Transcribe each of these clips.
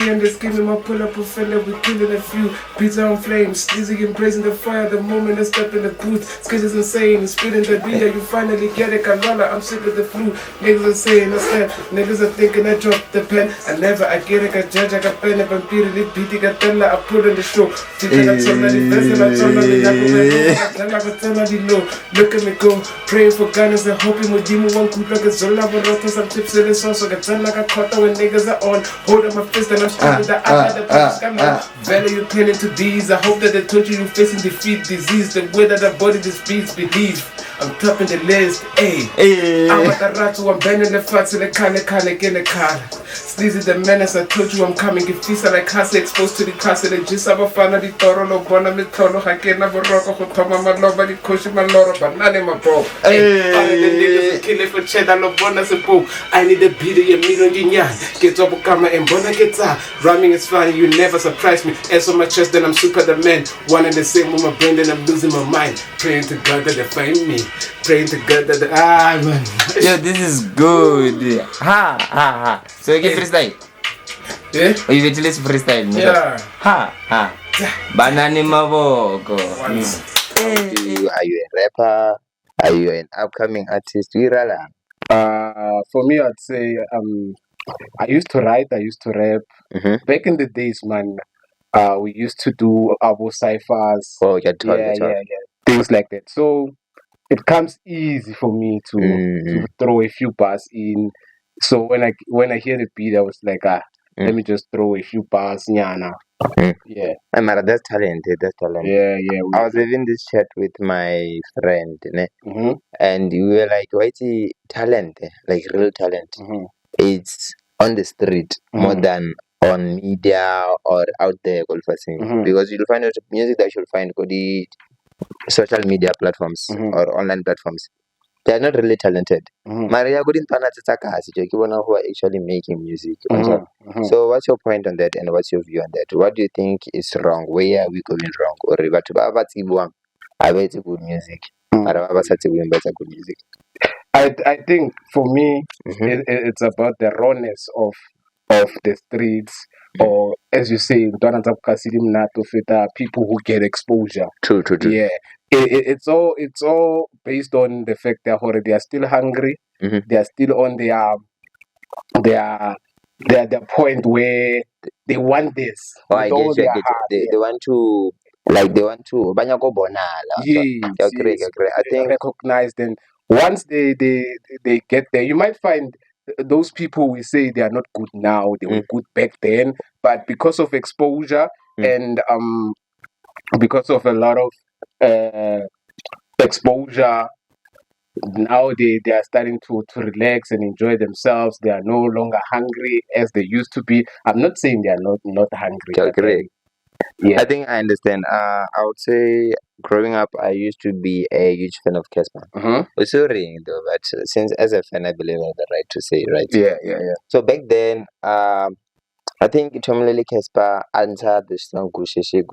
And they screaming my pull up a fella, we killing a few. Pizza on flames, sleazy and blazing the fire. The moment I step in the booth, skis is insane. Spitting the beat, you finally get it. Canola, I'm sick of the flu. Niggas are saying it's that. Niggas are thinking I dropped the pen. I get it, I judge, I got pen. If I'm beating it, beating I tell her, I put in the show. Teaching I told her the best, and I told her the low. Look at me go, praying for gunners and hoping with Dimu one could look at Zola, but also some tips in the sauce. So I tell like a cutter when niggas are on. Holding my fist and I'm standing the eye. The value planning to these. I hope that they told you facing defeat, disease, the way that the body disputes believe. I'm topping the list, ayy. I'm at the ratu, I'm bending the fat to the kale in the car. Sleazy the menace, I told you I'm coming. If these are like class exposed to the class, the gist of a fan of the toro, no bona me tolo, I can't never rock off with Toma, my love, but coaching my loro, but none in my bro. Ayy, kill it for cheddar, no bonus and boom. I need a beat of your million yin. Get up, come and bona get up. Rhyming is fine, you never surprise me. Ass on my chest, then I'm super the man. One and the same with my brain, then I'm losing my mind. Praying to God that they find me. Praying to God that man. Yo, this is good. Ha. So you get freestyle? Yeah? Or you get freestyle? Yeah. Ha. Banani maboko. Are you a rapper? Are you an upcoming artist? For me, I'd say I used to write, I used to rap. Mm-hmm. Back in the days, man, we used to do our ciphers. Oh, yeah. Things like that. So it comes easy for me to throw a few bars in. So when I hear the beat, I was like, let me just throw a few bars, nyana. Yeah. That's talent. Yeah. I was having this chat with my friend, Mm-hmm. and we were like, why is talent? Like real talent. Mm-hmm. It's on the street more than on media or out there, because you'll find out music that you'll find on the social media platforms or online platforms. They are not really talented. Maria who are actually making music. So what's your point on that and what's your view on that? What do you think is wrong? Where are we going wrong? Or I bet good music. Good music. I think for me, it's about the rawness of the streets, or as you say, people who get exposure. True. Yeah, it's all based on the fact that they are still hungry. They are still on their point where they want this. Oh, I get you. They want to, like, they want to banyako bonala. Yes. I think recognized, and once they get there, you might find those people we say they are not good now, they were good back then, but because of exposure and because of a lot of exposure, now they are starting to relax and enjoy themselves. They are no longer hungry as they used to be. I'm not saying they are not hungry. agree. Yeah. I think I understand. I would say growing up, I used to be a huge fan of Casper. Sorry, though, but since as a fan, I believe I have the right to say, right? Yeah. So back then, I think Tomlele Casper answered the song Gusheshe.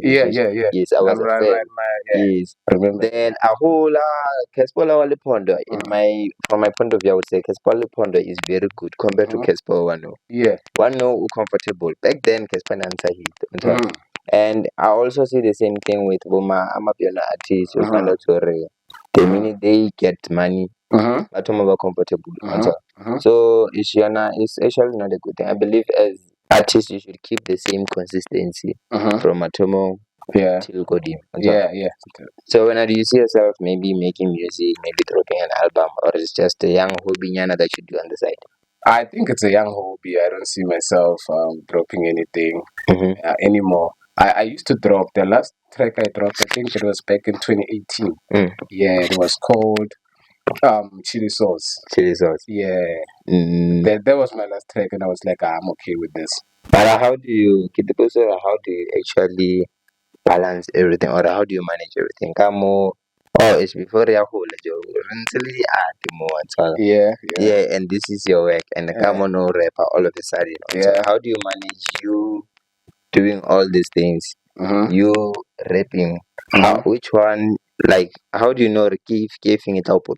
Yeah. Yes, I was a fan. Yes. Remember. Then a whole Casper Wale Pondo. From my point of view, I would say Casper Pondo is very good compared to Casper Wano. Yeah. Wano comfortable. Back then, Casper answer hit. And I also see the same thing with Boma. I'm a piano artist. You find out the minute they get money, but I'm comfortable. So it's actually not a good thing. I believe as artists, you should keep the same consistency from Atomo till Godim. Yeah. So when do you see yourself maybe making music, maybe dropping an album, or it's just a young hobby that you do on the side? I think it's a young hobby. I don't see myself dropping anything anymore. I used to drop. The last track I dropped, I think it was back in 2018. Yeah, it was called Chili Sauce. Yeah. That was my last track, and I was like, I'm okay with this. But how do you actually balance everything, or how do you manage everything? It's before your whole yeah, and this is your work, and come on, no rapper all of a sudden. So how do you manage you doing all these things? You rapping, which one? Like, how do you know giving it out for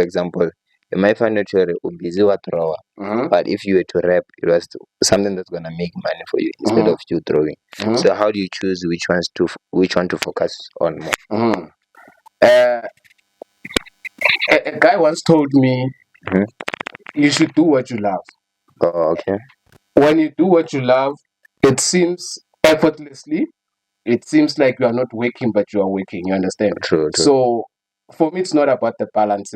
example, you might find out you're busy with drawer. But if you were to rap, it was something that's gonna make money for you instead of you drawing. So how do you choose which one to focus on more? A guy once told me, you should do what you love. Oh, okay. When you do what you love, it seems effortlessly. It seems like you are not working, but you are working. You understand? True. So for me, it's not about the balance.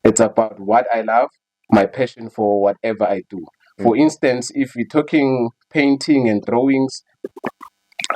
It's about what I love, my passion for whatever I do. For instance, if we're talking painting and drawings,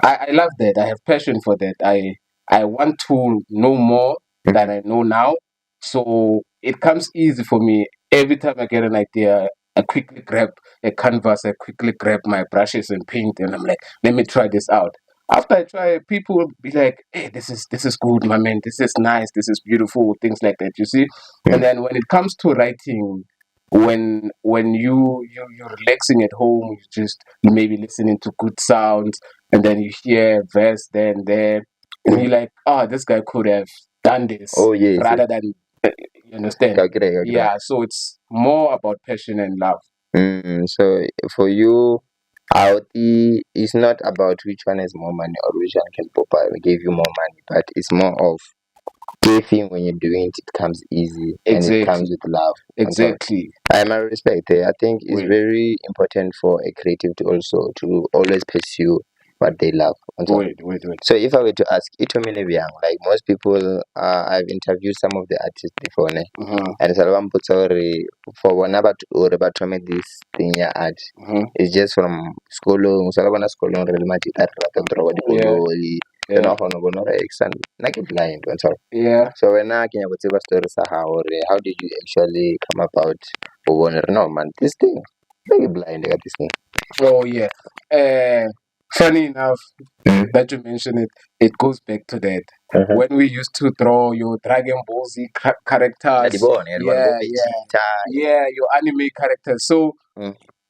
I love that. I have passion for that. I want to know more than I know now. So it comes easy for me. Every time I get an idea, I quickly grab a canvas, I quickly grab my brushes and paint, and I'm like, let me try this out. After I try, people will be like, hey, this is good, my man. This is nice. This is beautiful. Things like that, you see. And then when it comes to writing, when you're relaxing at home, you just maybe listening to good sounds, and then you hear a verse there and there, and you're like, oh, this guy could have done this. Oh, yes. Rather than, you understand? Yeah, so it's more about passion and love. So for you, it's not about which one has more money or which one can give you more money, but it's more of everything when you're doing it, it comes easy and it comes with love. Exactly. I respect it. I think it's very important for a creative to always pursue what they love. Wait. So if I were to ask, like most people, I've interviewed some of the artists before, and Salvam puts for one about or about this thing yeah art. It's just from school. Salvana school real magic blind. Yeah. So when I can have stories how did you actually come about no man this thing very blind at this thing. Oh yeah. Funny enough that you mention it, it goes back to that. When we used to draw your Dragon Ball Z characters, your anime characters. So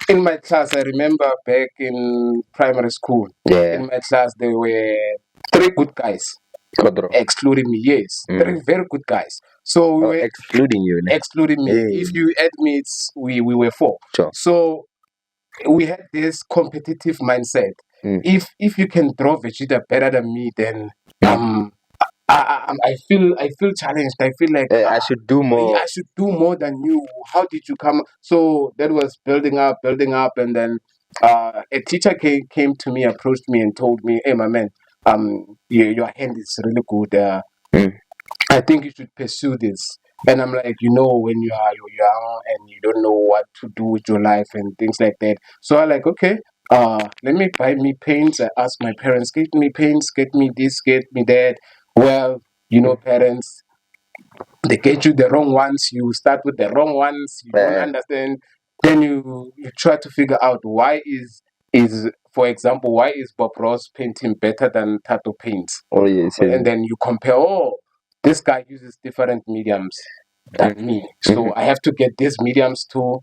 in my class, I remember back in primary school, in my class there were 3 good guys. Excluding me, yes. 3 very good guys. So we were excluding you. Excluding me. If you add me, we were 4. Sure. So we had this competitive mindset. If you can draw Vegeta better than me, then I feel challenged. I feel like I should do more. I should do more than you. How did you come? So that was building up, and then a teacher came to me, approached me, and told me, "Hey, my man, your hand is really good. I think you should pursue this." And I'm like, when you're young and you don't know what to do with your life and things like that. So I'm like, okay, let me buy me paints. I asked my parents, get me paints, get me this, get me that. Well, parents, they get you the wrong ones. You start with the wrong ones. You don't understand. Then you try to figure out why for example, why is Bob Ross painting better than Thato paints? Oh yes. And then you compare, this guy uses different mediums than me. So I have to get these mediums to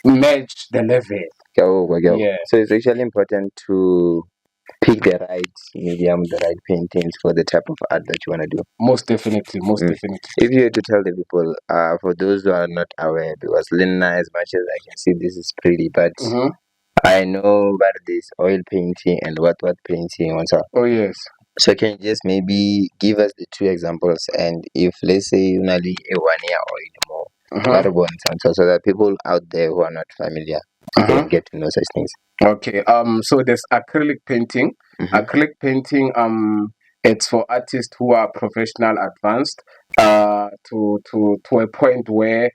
match the level. Yeah. So it's actually important to pick the right medium, the right paintings for the type of art that you want to do. Most definitely. If you had to tell the people, for those who are not aware, because Lina, as much as I can see, this is pretty, but I know what this oil painting and what painting wants. Oh yes. So can you just maybe give us the 2 examples, and if let's say you only a 1 year or more, so that people out there who are not familiar can get to know such things. Okay. So there's acrylic painting. Acrylic painting. It's for artists who are professional, advanced, to a point where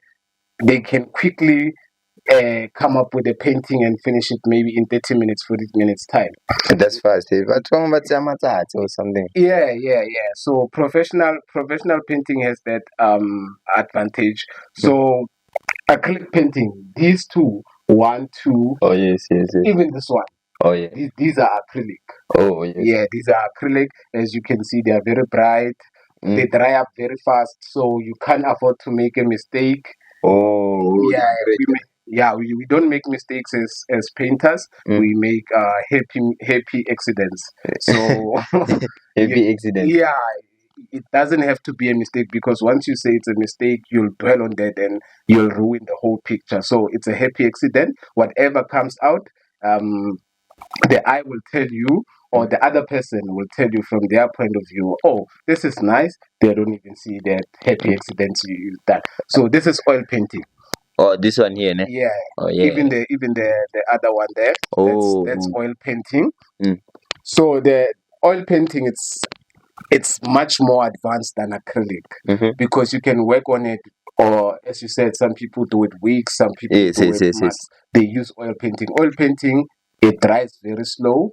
they can quickly come up with a painting and finish it maybe in 30 minutes, 40 minutes time. That's fast. But talking about or something. Yeah. So professional painting has that advantage. So acrylic painting, these 2, 1, 2. Oh yes. Even this one. Oh yeah. These are acrylic. Oh yes. Yeah, these are acrylic. As you can see, they are very bright. They dry up very fast, so you can't afford to make a mistake. Oh yeah. We don't make mistakes as painters. We make happy accidents. So happy accidents. Yeah, it doesn't have to be a mistake, because once you say it's a mistake, you'll dwell on that and you'll ruin the whole picture. So it's a happy accident. Whatever comes out, the eye will tell you, or the other person will tell you from their point of view, oh, this is nice. They don't even see that happy accidents you've done. So this is oil painting. Oh, this one here, ne? Yeah. Oh, yeah. Even the other one there. Oh. That's oil painting. Mm. So the oil painting, it's much more advanced than acrylic, because you can work on it, or as you said, some people do it weeks, some people do it months. They use oil painting. Oil painting, it dries very slow,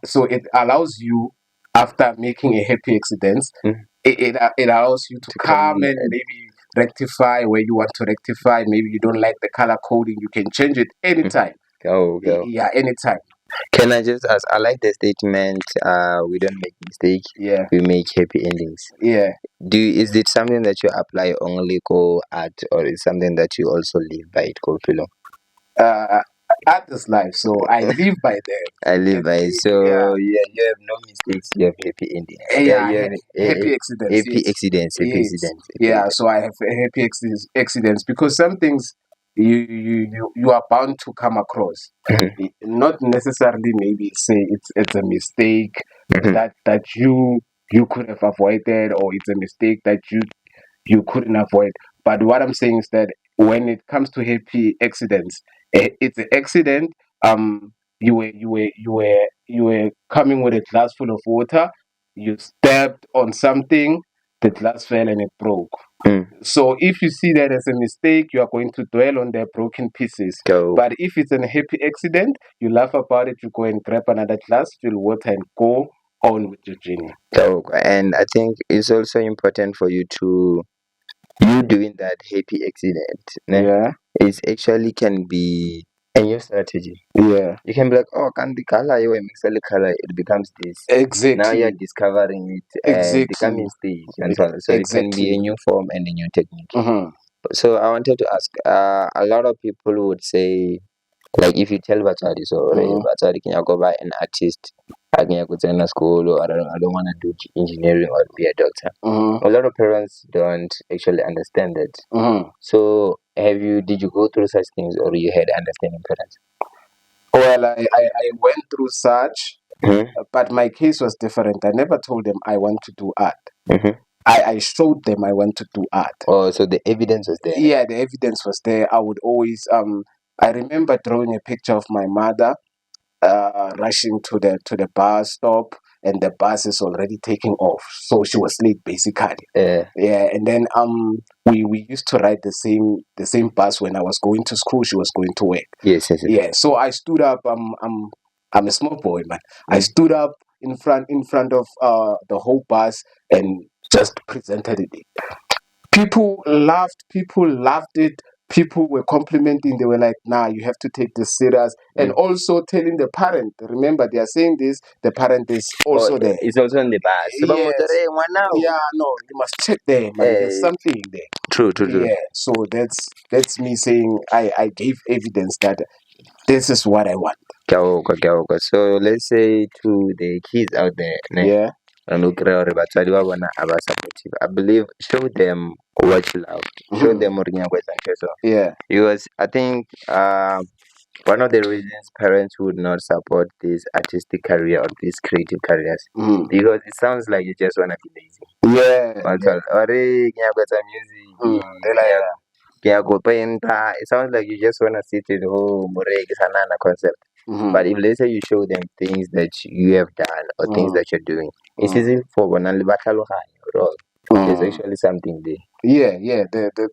so it allows you, after making a happy accident, it allows you to come and maybe rectify where you want to rectify. Maybe you don't like the color coding, you can change it anytime. Go. Yeah, anytime. Can I just ask? I like the statement. We don't make mistakes. Yeah. We make happy endings. Yeah. Is it something that you apply only go art, or is something that you also live by it, go Philo? Art is life, so I live by that. I live by it. So Yeah. you have no mistakes. You have happy endings. Yeah, you have happy accidents. Happy accidents. Happy Yes. accidents. Yeah, so I have happy accidents, because some things you are bound to come across. Not necessarily maybe say it's a mistake that you could have avoided, or it's a mistake that you couldn't avoid. But what I'm saying is that when it comes to happy accidents, it's an accident. You were coming with a glass full of water. You stepped on something. The glass fell and it broke. So if you see that as a mistake, you are going to dwell on the broken pieces. But if it's a happy accident, you laugh about it. You go and grab another glass, fill water, and go on with your journey. And I think it's also important for you doing that happy accident. Ne? Yeah. It actually can be a new strategy. Yeah. You can be like, oh, can the color you mix the color, it becomes this. Exactly. Now you're discovering it and becoming stage and so on. So it can be a new form and a new technique. So I wanted to ask, a lot of people would say, like, if you tell Batsari, so Batsari, can you go buy an artist? I can go to school, or I don't want to do engineering or be a doctor. A lot of parents don't actually understand that. So did you go through such things, or you had understanding parents? Well, I went through such, but my case was different. I never told them I want to do art. I showed them I want to do art. Oh, so the evidence was there. Yeah, the evidence was there. I would always I remember drawing a picture of my mother rushing to the bus stop, and the bus is already taking off, so she was late basically. Yeah, and then we used to ride the same bus. When I was going to school, she was going to work. Yes. Yeah, so I stood up. I'm a small boy, man. I stood up in front of the whole bus and just presented it. People laughed it. People were complimenting. They were like, nah, you have to take this serious. And also telling the parent, remember, they are saying this, the parent is also there. It's also in the bus. Yes. Yeah, no, you must check there, man. There's something there. True. Yeah, so that's me saying I gave evidence that this is what I want. So let's say to the kids out there, Yeah. I believe show them what you love. Show them what you want. Yeah. Because I think one of the reasons parents would not support this artistic career or these creative careers, because it sounds like you just want to be lazy. Yeah. It sounds like you just want to sit at home, concept. But if let's say you show them things that you have done or things that you're doing, it's easy for one. There's actually something there. Yeah,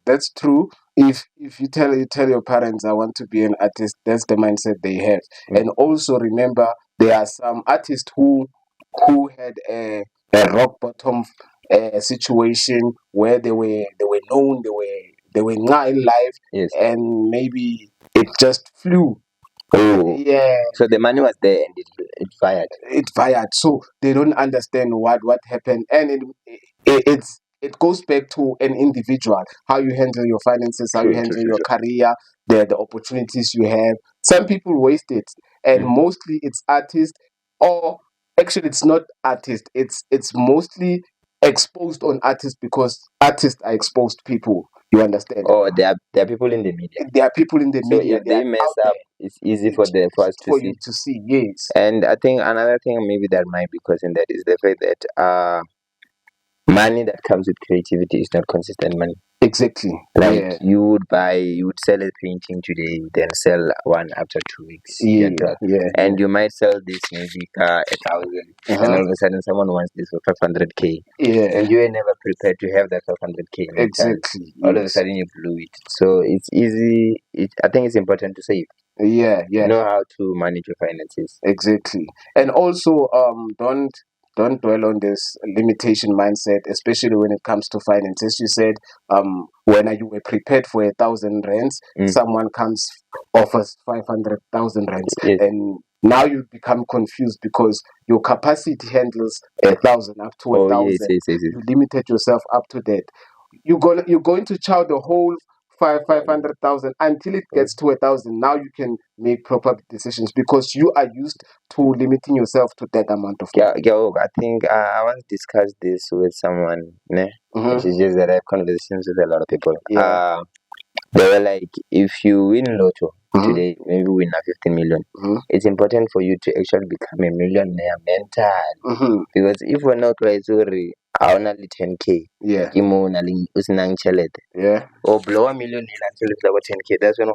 that's true. If you tell your parents I want to be an artist, that's the mindset they have. And also remember, there are some artists who had a rock bottom situation where they were known, they were not in life, and maybe it just flew. Yeah. So the money was there and it fired. It fired. So they don't understand what happened, and it goes back to an individual, how you handle your finances, how you handle your career, the opportunities you have. Some people waste it, and mostly it's artists, or actually it's not artists. It's mostly exposed on artists because artists are exposed people. You understand? Oh, there are people in the media. There are people in the So media. if they mess up, it's easy for us to for see. you to see. Yes. And I think another thing maybe that might be causing that is the fact that money that comes with creativity is not consistent money. Exactly. Like you would sell a painting today, then sell one after 2 weeks. Yeah. And you might sell this maybe 1,000, and all of a sudden someone wants this for 500k. Yeah. And you were never prepared to have that 500k. Exactly. All of a sudden you blew it. So it's easy. I think it's important to save. Yeah. Know how to manage your finances. Exactly. And also, don't dwell on this limitation mindset, especially when it comes to finance. As you said, when you were prepared for 1,000 rands, someone comes offers 500,000 rands, and now you become confused because your capacity handles 1,000 up to 1,000. Yes. You limited yourself up to that. You're going to chow the whole 500,000 until it gets to 1,000. Now you can make proper decisions because you are used to limiting yourself to that amount of money. Yeah, I think I once discussed this with someone, which is just that I have conversations with a lot of people. They were like, if you win lotto today, maybe win a 15 million, it's important for you to actually become a millionaire mentally. Because if we're not right, sorry, I only 10k. Yeah. Or blow a million until it's about 10k. That's when I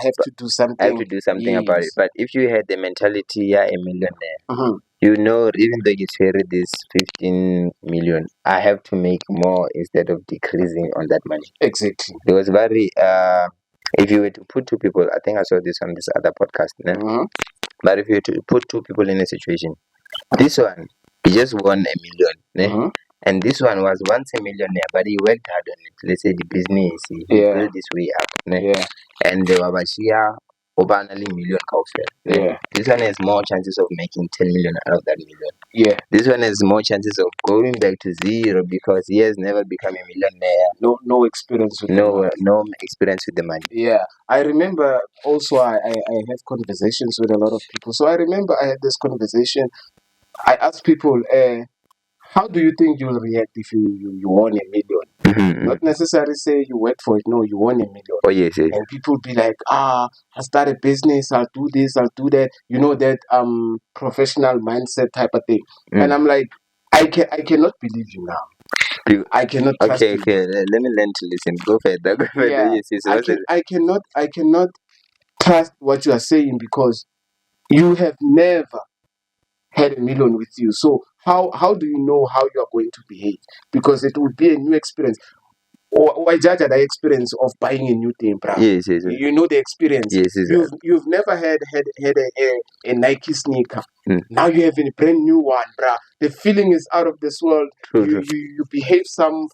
have to do something. I have to do something about it. But if you had the mentality, a millionaire, you know, even though you share this 15 million, I have to make more instead of decreasing on that money. Exactly. Because if you were to put two people, I think I saw this on this other podcast, but if you were to put two people in a situation, this one, he just won a million, and this one was once a millionaire, but he worked hard on it. Let's say the business, he built his way up, and the Wabashia over a million kaufel. This one has more chances of making 10 million out of that million. This one has more chances of going back to zero because he has never become a millionaire. No experience with no experience with the money. Yeah, I remember also I have conversations with a lot of people. So I remember I had this conversation. I asked people, how do you think you'll react if you won a million? Not necessarily say you worked for it. No, you won a million. Oh yes. And people be like, I start a business, I'll do this, I'll do that. You know, that professional mindset type of thing. And I'm like, I cannot believe you now. I cannot trust you. Okay. Let me learn to listen. Go further. Yes. I cannot trust what you are saying because you have never had a million with you. So how do you know how you are going to behave? Because it would be a new experience. Why judge the experience of buying a new thing, bro? Yes. You know the experience. Yes. You've never had a Nike sneaker. Now you have a brand new one, bro. The feeling is out of this world. True. You behave some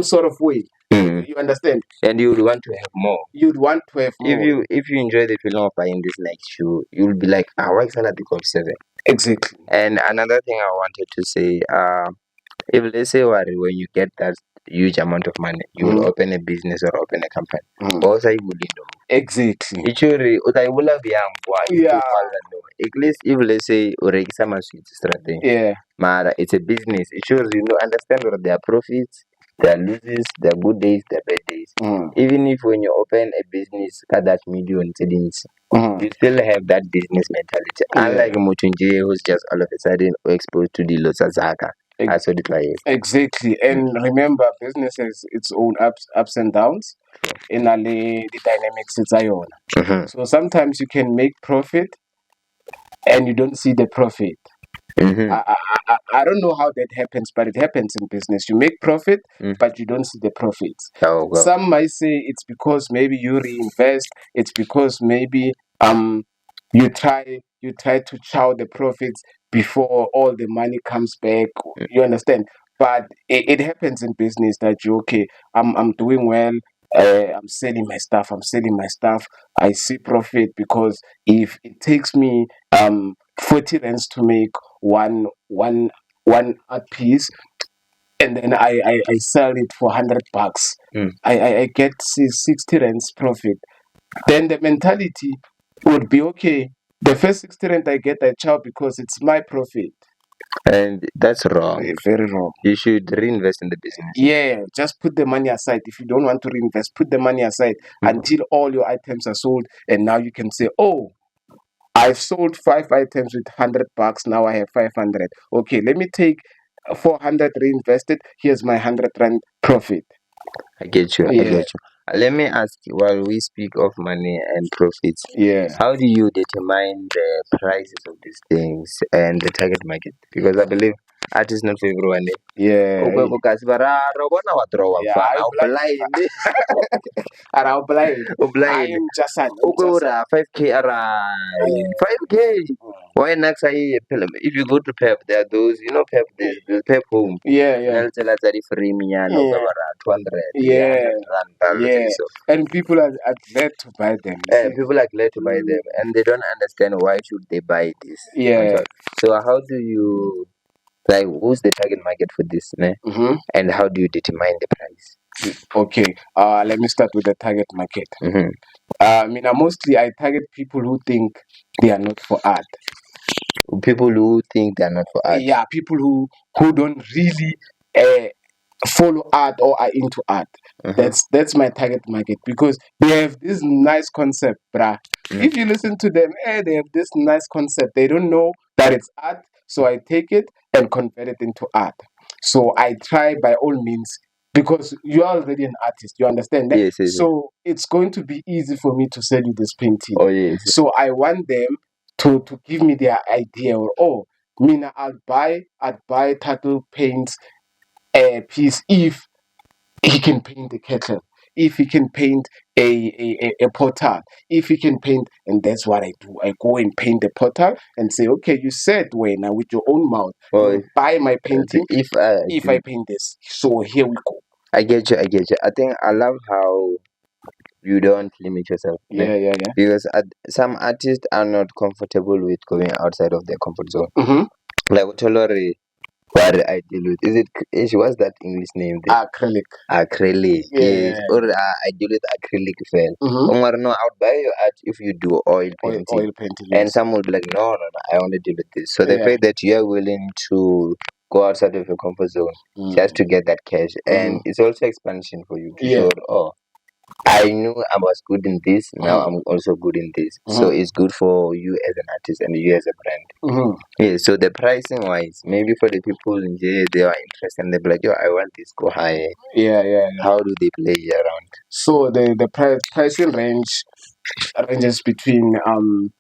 sort of way. You understand? And you would want to have more. You'd want to have more. If you enjoy the feeling of buying this Nike shoe, you'll be like, why can't I become 7? Exactly. And another thing I wanted to say, if let's say when you get that huge amount of money, you will open a business or open a company. Also, you will know. Exactly. Yeah. At least if let's say Mara, it's a business. It shows understand what their profits, their losses, their good days, their bad days. Even if when you open a business that million things, you still have that business mentality. Unlike Mutunje, who's just all of a sudden exposed to the loss of Zaka. Exactly. And remember, business has its own ups and downs. In the dynamics it's ion. So sometimes you can make profit and you don't see the profit. I don't know how that happens, but it happens in business. You make profit, but you don't see the profits. Some might say it's because maybe you reinvest. It's because maybe you try to chow the profits before all the money comes back. You understand? But it happens in business that I'm doing well. I'm selling my stuff. I see profit because if it takes me 40 rands to make one art piece, and then I sell it for $100, I get 60 rands profit. Then the mentality would be okay. The first 60 rand I get, I chow because it's my profit. And that's wrong. Very wrong. You should reinvest in the business. Yeah, just put the money aside. If you don't want to reinvest, put the money aside until all your items are sold, and now you can say, oh, I've sold 5 items with $100. Now I have 500. Okay, let me take 400 reinvested. Here's my 100 rand profit. I get you. Yeah. I get you. Let me ask you, while we speak of money and profits, Yeah. how do you determine the prices of these things and the target market? Because I believe art is not for everyone. Yeah. I am just an 5K around 5K. Why next if you go to Pep, there are those, you know, Pep, the Pep home. Yeah. They'll tell us that if free me and 200, Yeah. 300 Yeah. And people are glad to buy them. People are glad to buy them, and they don't understand why should they buy this. Yeah. So how do you, like, who's the target market for this, and how do you determine the price? Okay. Let me start with the target market. Mostly I target people who think they are not for art. People who think they are not for art. Yeah, people who don't really follow art or are into art. That's my target market, because they have this nice concept, bruh. If you listen to them, they have this nice concept. They don't know that it's art, so I take it and convert it into art. So I try by all means, because you are already an artist, you understand that? Yes. So it's going to be easy for me to sell you this painting. Oh yes. So I want them to give me their idea, or Mina, I'd buy Thato paints a piece if he can paint the kettle, if he can paint a portal, if he can paint, and that's what I do. I go and paint the portal and say, okay, you said now with your own mouth, you buy my painting if I paint this. So here we go. I get you. I think I love how you don't limit yourself. Yeah. Because some artists are not comfortable with going outside of their comfort zone. Like Otolore, what I deal with, what's that English name there? Acrylic. Yeah. Yes. Or I deal with acrylic fell. No, I'll buy your art if you do oil painting. Yes. And some will be like, no, I only deal with this. So the fact that you are willing to go outside of your comfort zone just to get that cash, and it's also expansion for you to show, I knew I was good in this, now I'm also good in this. So it's good for you as an artist and you as a brand. Yeah, so the pricing wise, maybe for the people in there, they are interested and they're like, yo, I want this, go higher. Yeah. How do they play around? So the pricing ranges between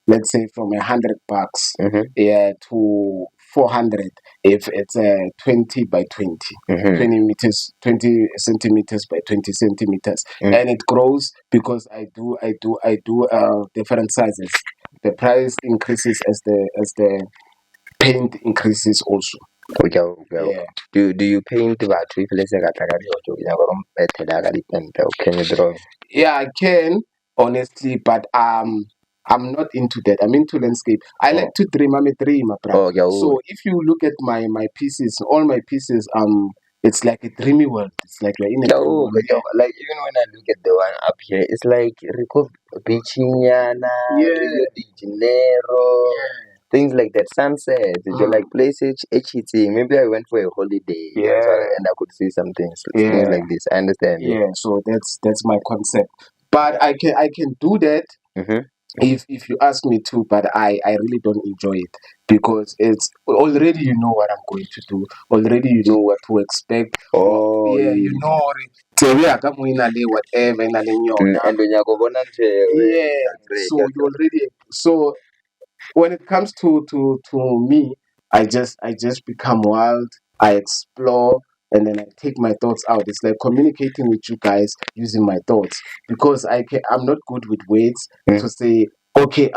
let's say from $100 to 400 if it's a 20 by 20 20 meters, 20 centimeters by 20 centimeters, and it grows because I do different sizes. The price increases as the paint increases also. Okay. Do you paint that with less can you draw? Yeah, I can, honestly, but I'm not into that. I'm into landscape. I like to dream. I'm a dreamer, bro. So if you look at my pieces, all my pieces, it's like a dreamy world. It's like you're in a dreamy world. Like even when I look at the one up here, it's like Rico Beachinyana, Rio de Janeiro, things like that. Sunset, you're like places, HET. Maybe I went for a holiday, and I could see some things like this. I understand. Yeah, so that's my concept. But I can do that. If you ask me to, but I really don't enjoy it, because it's already you know what I'm going to do. Already you know what to expect. You know. Whatever. So when it comes to me, I just become wild. I explore, and then I take my thoughts out. It's like communicating with you guys using my thoughts, because I'm not good with words to say, okay,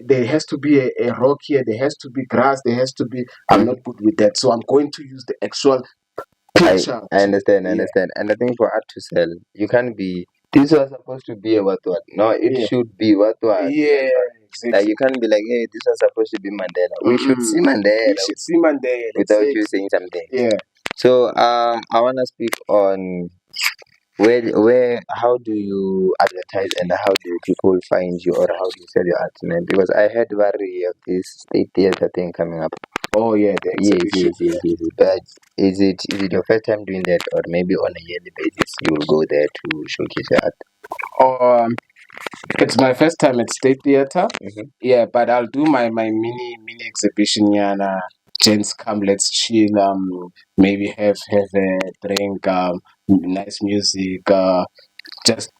there has to be a rock here, there has to be grass, there has to be. I'm not good with that, so I'm going to use the actual picture. I understand. And I think for art to sell, you can't be. This was supposed to be a what. No, it should be what. Yeah. Exactly. Like you can't be like, hey, this was supposed to be Mandela. We should see Mandela. Without you saying something. Yeah. So I wanna speak on how do you advertise and how do people find you, or how do you sell your art, man? Because I heard very of this state theater thing coming up. Oh yeah, the exhibition. Yes. But is it your first time doing that, or maybe on a yearly basis you will go there to showcase your art? It's my first time at State Theatre. Mhm. Yeah, but I'll do my mini exhibition. Yana, gents, come, let's chill. Maybe have a drink. Nice music. Just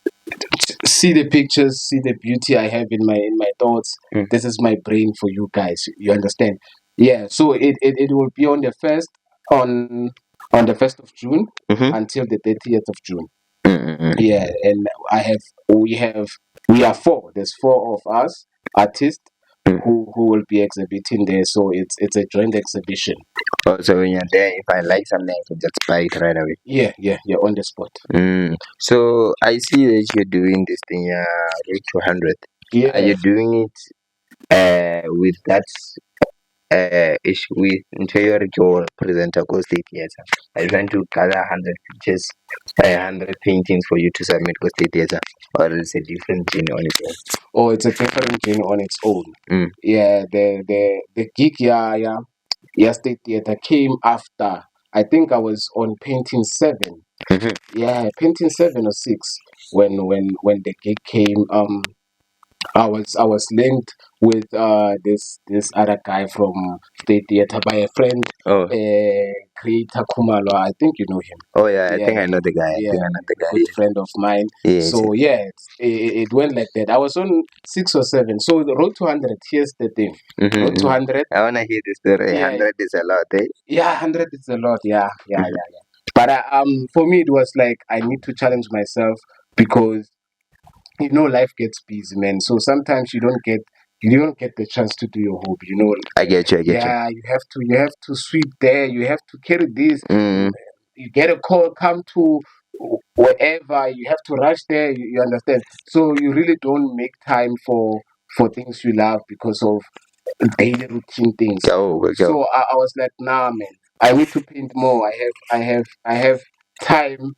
see the pictures, see the beauty I have in my thoughts. Mm. This is my brain for you guys. You understand? Yeah. So it will be on the first on the 1st of June Mhm. until the 30th of June. Mm. Yeah, and we are four. There's four of us artists Mm. who will be exhibiting there. So it's a joint exhibition. Oh, so when you're there, if I like something, I can just buy it right away. Yeah, on the spot. So I see that you're doing this thing, Road 200. Yeah. Are you doing it with that issue with interior your presenter go state theater? Are you trying to gather 100 pictures, 100 paintings for you to submit go state theater, or is it a different journey on its own? Oh, it's a different journey on its own. Mm. Yeah, the gig, yeah, State Theatre came after. I think I was on painting 7. Mhm. Yeah, painting 7 or 6 when the gig came. I was linked with this other guy from State Theatre by a friend, Oh. Creator Kumalo. I think you know him. Oh yeah, I think I know the guy. Yeah, I think I know the guy. good friend of mine. Yes. So yeah, it went like that. I was on 6 or 7. So the road to 100. Here's the thing. Mhm, Road to mhm. 100. I wanna hear the story. Yeah. 100 is a lot, eh? Yeah, 100 is a lot. Yeah. But for me, it was like I need to challenge myself because life gets busy, man. So sometimes you don't get the chance to do your hobby. I get you. Yeah, you have to sweep there. You have to carry this. Mm. You get a call, come to wherever. You have to rush there. You understand? So you really don't make time for things you love because of daily routine things. Go. So I was like, nah, man. I need to paint more. I have time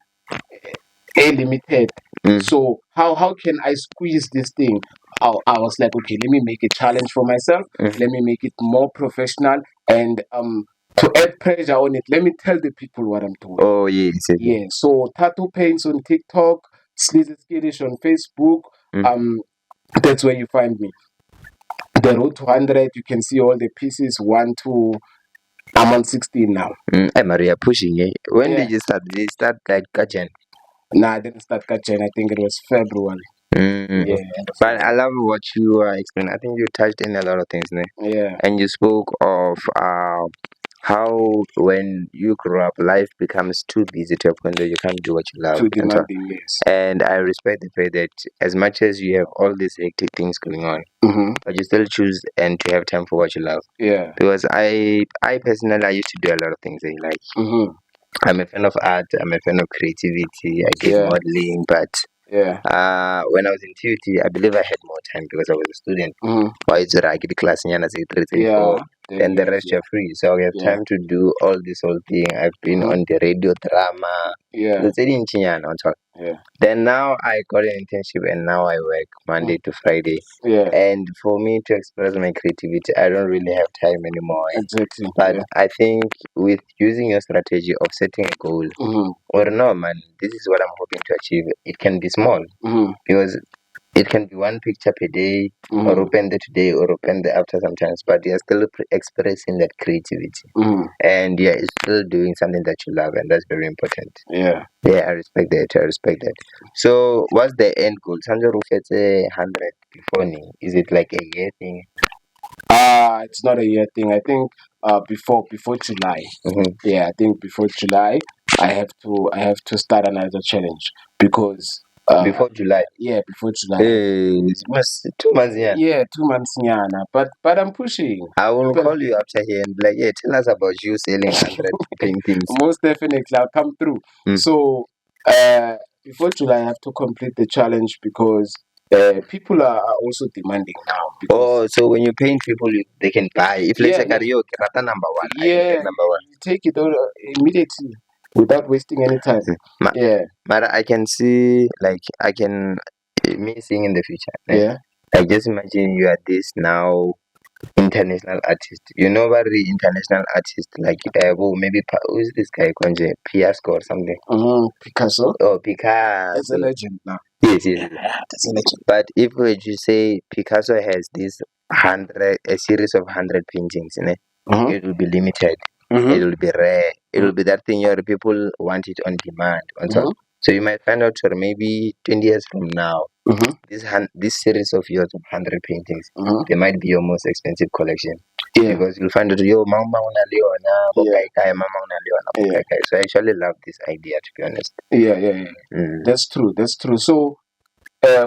limited. Mm. So how can I squeeze this thing? I was like, okay, let me make a challenge for myself. Mm. Let me make it more professional and to add pressure on it. Let me tell the people what I'm doing. Oh yes. Yeah. So Thato Paints on TikTok, Sleazy Skittish on Facebook. Mm. That's where you find me. The road to 100, you can see all the pieces. 1, 2. I'm on 16 now. Hey Maria, pushing eh? When Yeah. did you start? Did you start like Gajan? Nah, I didn't start catching. I think it was February. Yeah. But I love what you are explaining. I think you touched in a lot of things, né? Yeah. And you spoke of how when you grow up, life becomes too busy to a point that you can't do what you love. Too demanding, yes. And I respect the fact that as much as you have all these hectic things going on, but you still choose and to have time for what you love. Yeah. Because I personally, I used to do a lot of things I like. I'm a fan of art. I'm a fan of creativity. I did modeling, but when I was in TUT, I believe I had more time because I was a student. Why is it I get class in 3, then the rest you're free. So I have time to do all this whole thing. I've been on the radio drama. Then now I got an internship and now I work Monday to Friday. And for me to express my creativity, I don't really have time anymore. Exactly. But I think with using your strategy of setting a goal, or no, man, this is what I'm hoping to achieve. It can be small because it can be one picture per day, or open the today, or open the after sometimes, but you're still expressing that creativity. And it's still doing something that you love, and that's very important. Yeah, I respect that. So, what's the end goal? Sandra Rufet's 100 before me. Is it like a year thing? It's not a year thing. I think before July. Yeah, I think before July, I have to start another challenge because before July. Yeah, before July. It's 2 months. Yeah, 2 months. But I'm pushing. I will call you after here and be like, tell us about you selling 100 paintings. Most definitely, I'll come through. So before July, I have to complete the challenge because people are also demanding now. So when you paint people, they can buy. If let's say karaoke, rata number 1. Yeah, number 1. You take it all immediately without wasting any time. But I can see, me seeing in the future. Yeah. Like just imagine you are this now. international artist. You know about the international artist like maybe who is this guy Konje Piasco or something? Picasso. Oh, Picasso. That's a legend now. Yes, That's a legend. But if you say Picasso has a series of 100 paintings, it will be limited. It will be rare. It will be that thing your people want it on demand. So you might find out, or maybe 20 years from now, this series of yours of 100 paintings, they might be your most expensive collection. Because you'll find out, yo, mama una leona, mama una leona. So I actually love this idea, to be honest. That's true. So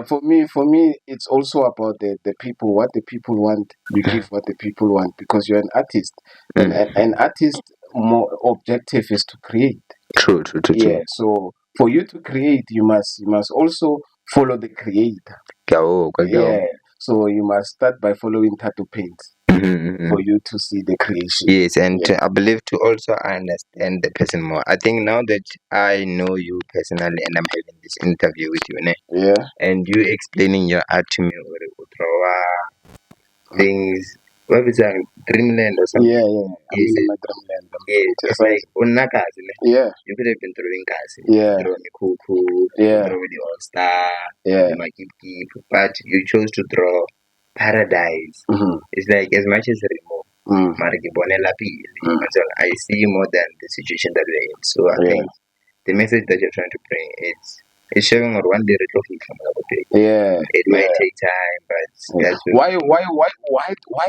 for me, it's also about the people. What the people want, you give what the people want, because you're an artist. And an artist, more objective is to create. True. Yeah. So for you to create, you must also follow the creator. Yeah. So you must start by following Thato Paints for you to see the creation. Yes, and I believe to also understand the person more. I think now that I know you personally and I'm having this interview with you, and you explaining your art to me, things, what is that, dreamland or something? Yeah. Yes, I'm in my dreamland. It's like unakazi. You could have been throwing kasi, drawing kuku, drawing the all star, the keep, but you chose to draw paradise. It's like as much as remove. I see more than the situation that we're in. So I think the message that you're trying to bring is showing on one day it might take time, but that's why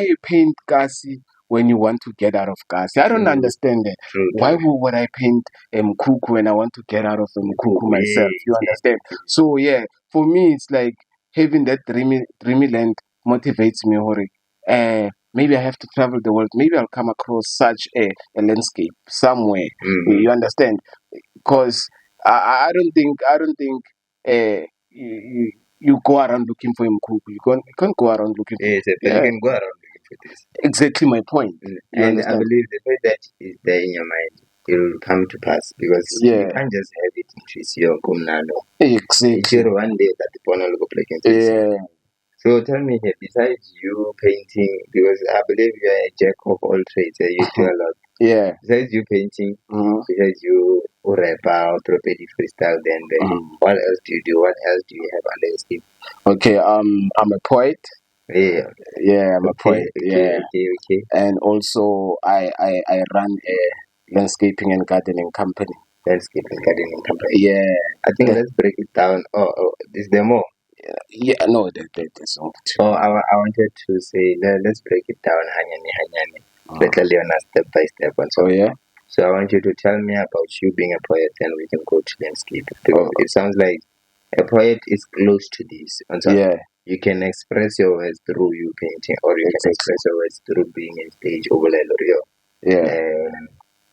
you paint Kasi when you want to get out of Kasi? I don't understand that. Why would I paint Mkuku when I want to get out of Mkuku myself? You understand? So for me it's like having that dreamy land motivates me, Hori. Maybe I have to travel the world. Maybe I'll come across such a landscape somewhere. You understand? Because I don't think you go around looking for Mkuku. You can't go around looking for you can go around looking for this. Exactly my point. And I believe the fact that is there in your mind, it will come to pass, because you can't just have it increase your kumnano. Exactly. One day that the panel will play. So tell me here, besides you painting, because I believe you are a jack of all trades, you do a lot. Besides you painting, besides you rapper, orthopedic freestyle, then what else do you do? What else do you have under your sleeve? Okay, I'm a poet. I'm a poet. Okay. And also I run a landscaping and gardening company. I think let's break it down. Is there more? No, there's not. I wanted to say, let's break it down, hanyani. Let's learn step by step. So I want you to tell me about you being a poet, and we can go to landscape. It sounds like a poet is close to this. You can express your words through you painting, or you can express your words through being in stage over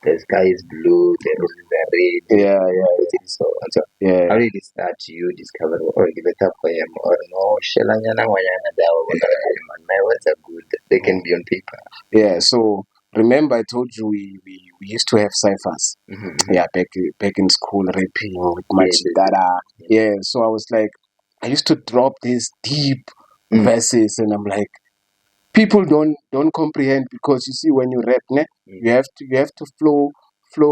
the sky is blue, the roses are red. So how did it start? You discover or give it a poem or no? My words are good. They can be on paper. So remember, I told you we used to have ciphers. Back in school, rapping with Machidara. So I was like, I used to drop these deep verses, and I'm like, people don't comprehend, because you see, when you rap, you have to flow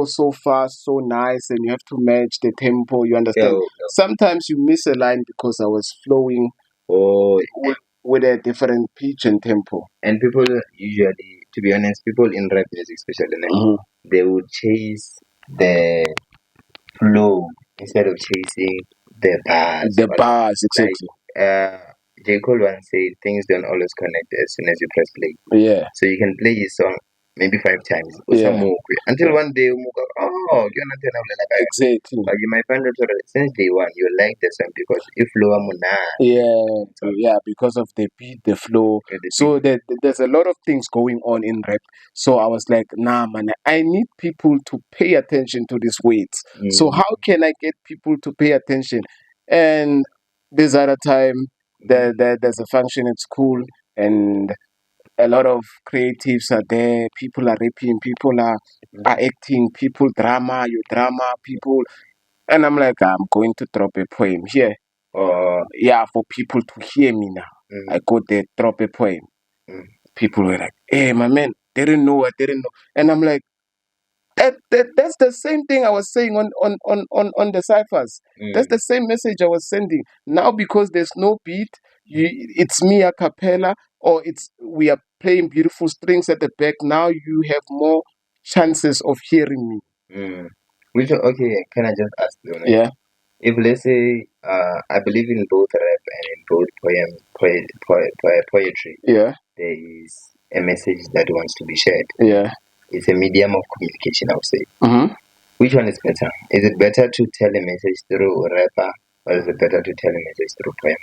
so fast, so nice, and you have to match the tempo. You understand? Sometimes you miss a line because I was flowing with a different pitch and tempo. And people usually, to be honest, people in rap music especially, they would chase the flow instead of chasing the bars. The bars, exactly. J. Cole once said things don't always connect as soon as you press play. So you can play his song maybe 5 times until one day you're not exactly. But you might find out since day one you like the song because if flow because of the beat, the flow. So there's a lot of things going on in rap. So I was like, nah man, I need people to pay attention to these words. So how can I get people to pay attention? And this other time there's a function at school, and a lot of creatives are there. People are rapping, people are acting, people drama, people. And I'm like, I'm going to drop a poem here. For people to hear me now. I go there, drop a poem. people were like, "Hey, my man, they didn't know, and I'm like, that's the same thing I was saying on the ciphers. That's the same message I was sending. Now because there's no beat, it's me a cappella, or we are playing beautiful strings at the back. Now you have more chances of hearing me. Which okay? Can I just ask you? Yeah. If let's say, I believe in both rap and in both poetry. Yeah. There is a message that wants to be shared. Yeah. It's a medium of communication, I would say. Mm-hmm. Which one is better? Is it better to tell a message through rapper, or is it better to tell a message through poem?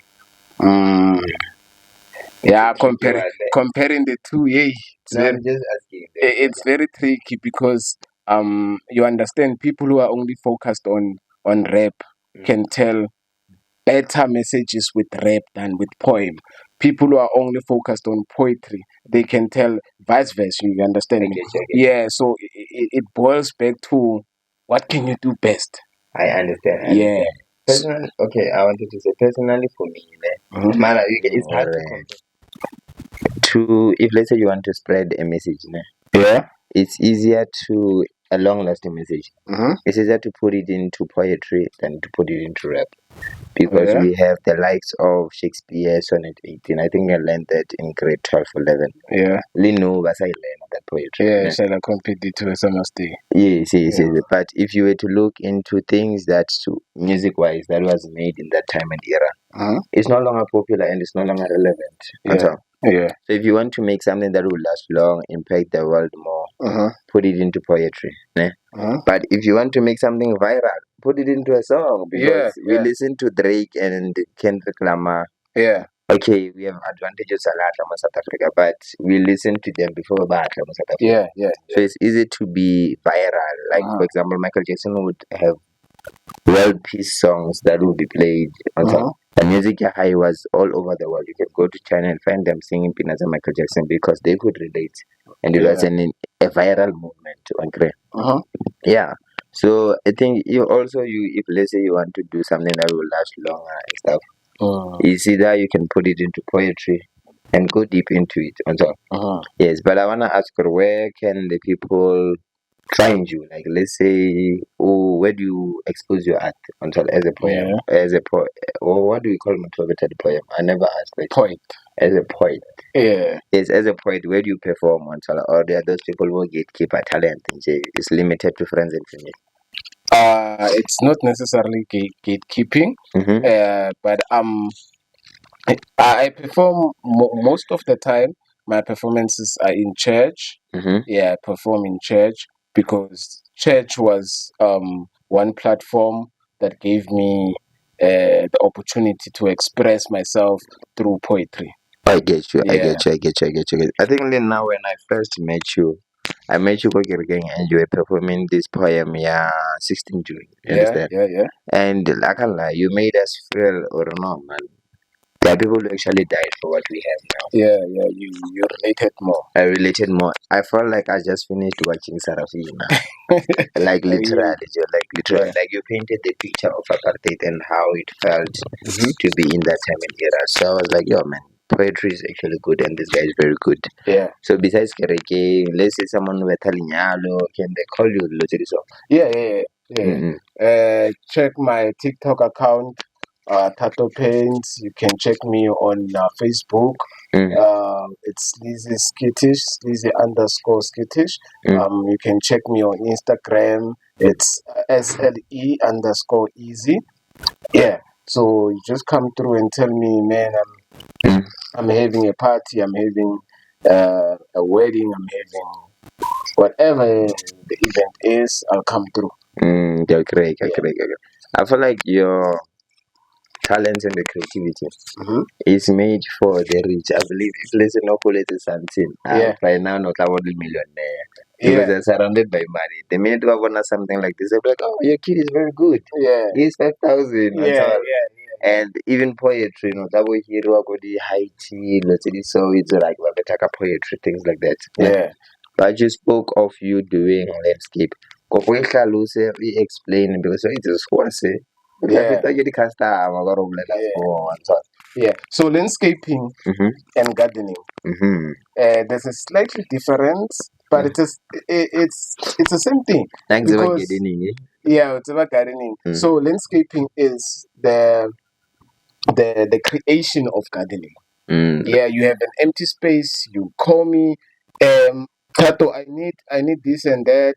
Yeah, comparing the two, I'm just asking. It's very tricky because you understand people who are only focused on rap can tell better messages with rap than with poem. People who are only focused on poetry, they can tell vice versa. You understand me? Yeah. So it boils back to what can you do best. I understand. Yeah. Personally, okay, I wanted to say personally for me, it's hard to compare. If let's say you want to spread a message, yeah, it's easier to a long-lasting message. It's easier to put it into poetry than to put it into rap, because we have the likes of Shakespeare, Sonnet 18. I think I learned that in grade 12 or 11. Yeah. Lino was I learned that poetry. Yeah, so I compared it to some Yes. But if you were to look into things that music-wise that was made in that time and era, it's no longer popular and it's no longer relevant. Yeah. So if you want to make something that will last long, impact the world more, put it into poetry. But if you want to make something viral, put it into a song, because we listen to Drake and Kendrick Lamar. Yeah. Okay, we have advantages a lot from South Africa, but we listen to them before we from South Africa. Yeah. So it's easy to be viral. Like for example, Michael Jackson would have world peace songs that will be played on top. The music high was all over the world. You can go to China and find them singing Peanuts and Michael Jackson because they could relate, and it was a viral movement. Yeah. So I think if let's say you want to do something that will last longer and stuff, it's either you can put it into poetry and go deep into it on top. Yes, but I wanna ask her, where can the people find you? Like, let's say, where do you expose your art until as a poem, as a poet, or what do we call motivated poem? I never asked that. Poet. As a poet. Yeah. Yes, as a poet, where do you perform until, or there are those people who gatekeep a talent and say it's limited to friends and family? It's not necessarily gatekeeping, but I perform most of the time. My performances are in church. Yeah, I perform in church because church was one platform that gave me the opportunity to express myself through poetry. I get you. I get you. I think now when I first met you, I met you and you were performing this poem, 16 June. You understand? Yeah. And I can't lie, you made us feel, or no, man. There are people who actually died for what we have now. Yeah, you related more. I related more. I felt like I just finished watching Sarafina. Like literally, like you painted the picture of apartheid and how it felt to be in that time and era. So I was like, yo, man, poetry is actually good and this guy is very good. Yeah. So besides Kereke, let's say someone with Talinyalo, can they call you Lotiriso? Yeah. Check my TikTok account, Thato Paints. You can check me on Facebook. It's Sleazy_Skittish. You can check me on Instagram. It's SLE_easy. Yeah. So you just come through and tell me, man, I'm having a party, I'm having a wedding, I'm having whatever the event is, I'll come through. Great. I feel like your talent and the creativity is made for the rich. I believe if listen no politics something. By now not a millionaire. Because they're surrounded by money. The minute you want something like this, they're like, oh, your kid is very good. Yeah. He's 5,000. And even poetry, that way here the high tea, so it's like poetry, things like that. Yeah. But you spoke of you doing landscape. Explain because it's a squash. Yeah. So landscaping and gardening. There's a slightly difference, but it's the same thing. Thanks about Because gardening. yeah, it's about gardening. So landscaping is the creation of gardening. Yeah, you have an empty space. You call me, Tato. I need this and that.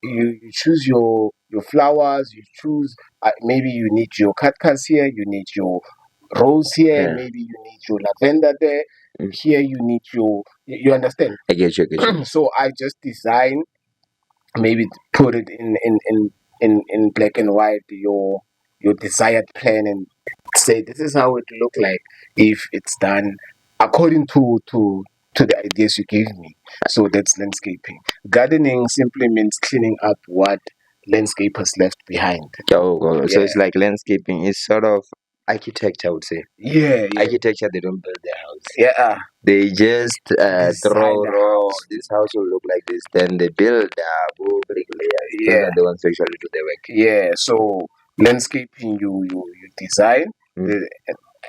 You choose your flowers. You choose. Maybe you need your cactus here. You need your rose here. Yeah. Maybe you need your lavender there. Here you need your. You understand? I get you. So I just design. Maybe put it in black and white. Your desired plan and say this is how it look like if it's done according to the ideas you gave me. So that's landscaping. Gardening simply means cleaning up what landscapers left behind. So it's like landscaping is sort of architecture, I would say. Yeah. Architecture, they don't build their house. Yeah. They just draw the raw. house. This house will look like this. Then they build brick layers. Yeah. Those are the ones who usually do the work. Yeah. So landscaping, you design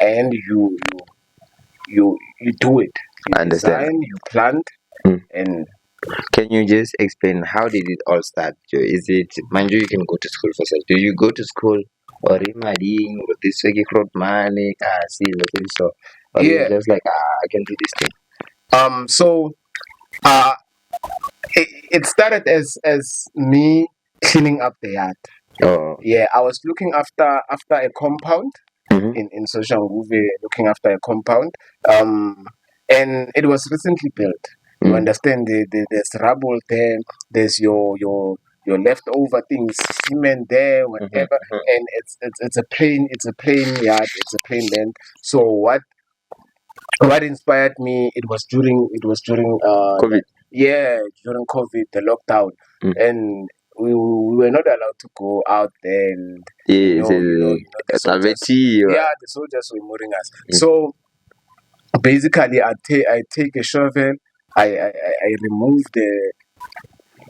and you do it. You Understand. design, you plant, and can you just explain how did it all start, Joe? Is it, mind you can go to school for such. Do you go to school or reading or this way money? See, so or you're just like I can do this thing. So it started as me cleaning up the yard. Oh. Yeah, I was looking after a compound in Soshanguve, looking after a compound. And it was recently built. You understand? There's rubble there. There's your leftover things, cement there, whatever. And it's a plain yard. It's a plain land. So what inspired me? It was during COVID. During COVID, the lockdown, and we were not allowed to go out there. And the soldiers were mooring us. So basically, I take a shovel, I remove the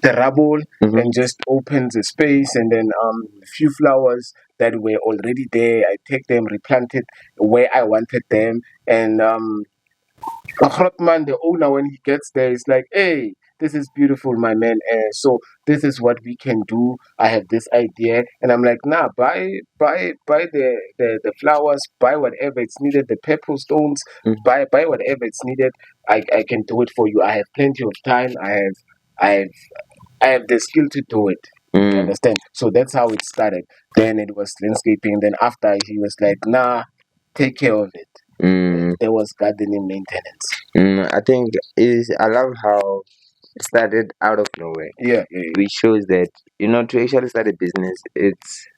rubble and just open the space, and then a few flowers that were already there, I take them, replant it where I wanted them, and Grootman, the owner, when he gets there, is like, "Hey, this is beautiful, my man. So this is what we can do. I have this idea," and I'm like, "Nah, buy the flowers, buy whatever it's needed, the purple stones, buy whatever it's needed. I can do it for you. I have plenty of time. I have the skill to do it." You understand? So that's how it started. Then it was landscaping. Then after he was like, "Nah, take care of it." There was gardening maintenance. I think I love how it started out of nowhere. Yeah. Which shows that to actually start a business, it's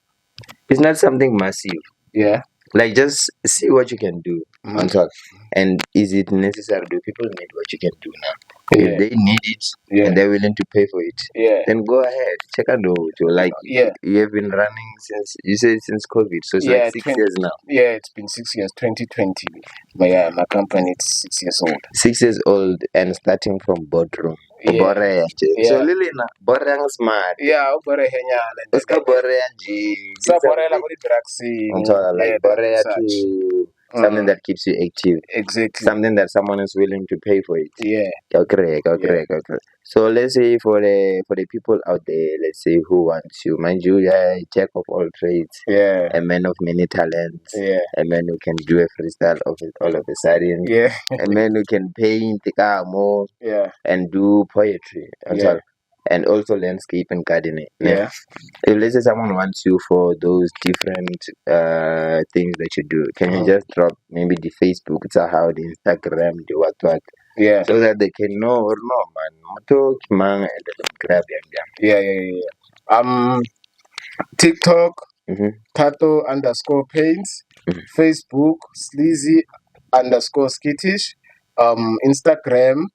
not something massive. Yeah. Like just see what you can do on top, and is it necessary? Do people need what you can do now? If they need it and they're willing to pay for it, then go ahead. Check out like you have been running since COVID, so it's like 6 years now. Yeah, it's been 6 years. 2020. My company is 6 years old. 6 years old and starting from boardroom. Yeah. So Lily na borang smart. Yeah, Uska borang ji. Like borea to something that keeps you active. Exactly. Something that someone is willing to pay for it. Yeah. Correct. So let's say for the people out there, let's say who wants you, mind you, jack of all trades, a man of many talents, a man who can do a freestyle of it all of a sudden, a man who can paint the car more, and do poetry, and also landscape and gardening. Yeah. If let's say someone wants you for those different things that you do, can you just drop maybe the Facebook, how the Instagram, the what, so that they can know or no man, and they can grab them. Yeah. TikTok, Thato_paints, Facebook, Sleazy_skittish, Instagram,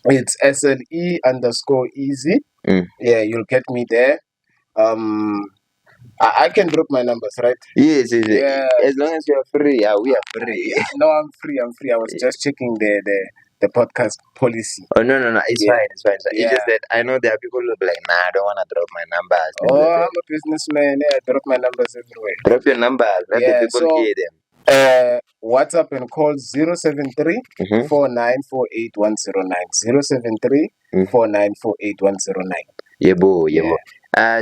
it's SLE_easy. Yeah, you'll get me there. I can drop my numbers, right? Yes. As long as you're free, we are free. No, I'm free. I was just checking the podcast policy. Oh no, it's fine. It's just that I know there are people who be like, nah, I don't want to drop my numbers. I'm a businessman. I drop my numbers everywhere. Drop your numbers. Let the people hear them. WhatsApp and call 073 4948 073 4948 Yebo.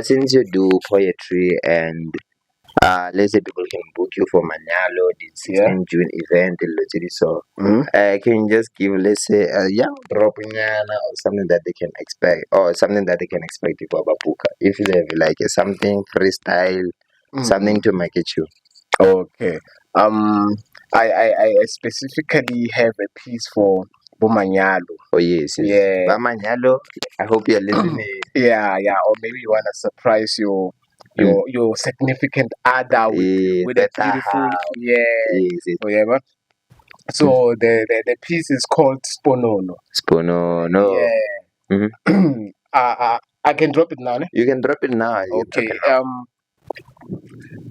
Since you do poetry and let's say people can book you for Manyalo, the 16th June event, so can you just give, let's say, a young drop or something that they can expect, or something that they can expect to Babuka? If they have like something freestyle, something to make it you. Okay. I specifically have a piece for Bomanyalo. Oh yes. Yeah. Manyalo, I hope you're listening. Yeah. Or maybe you wanna surprise your significant other with a beautiful Yes. whatever. So the piece is called Sponono. Sponono. Yeah. I can drop it now, ne? You can drop it now. Okay.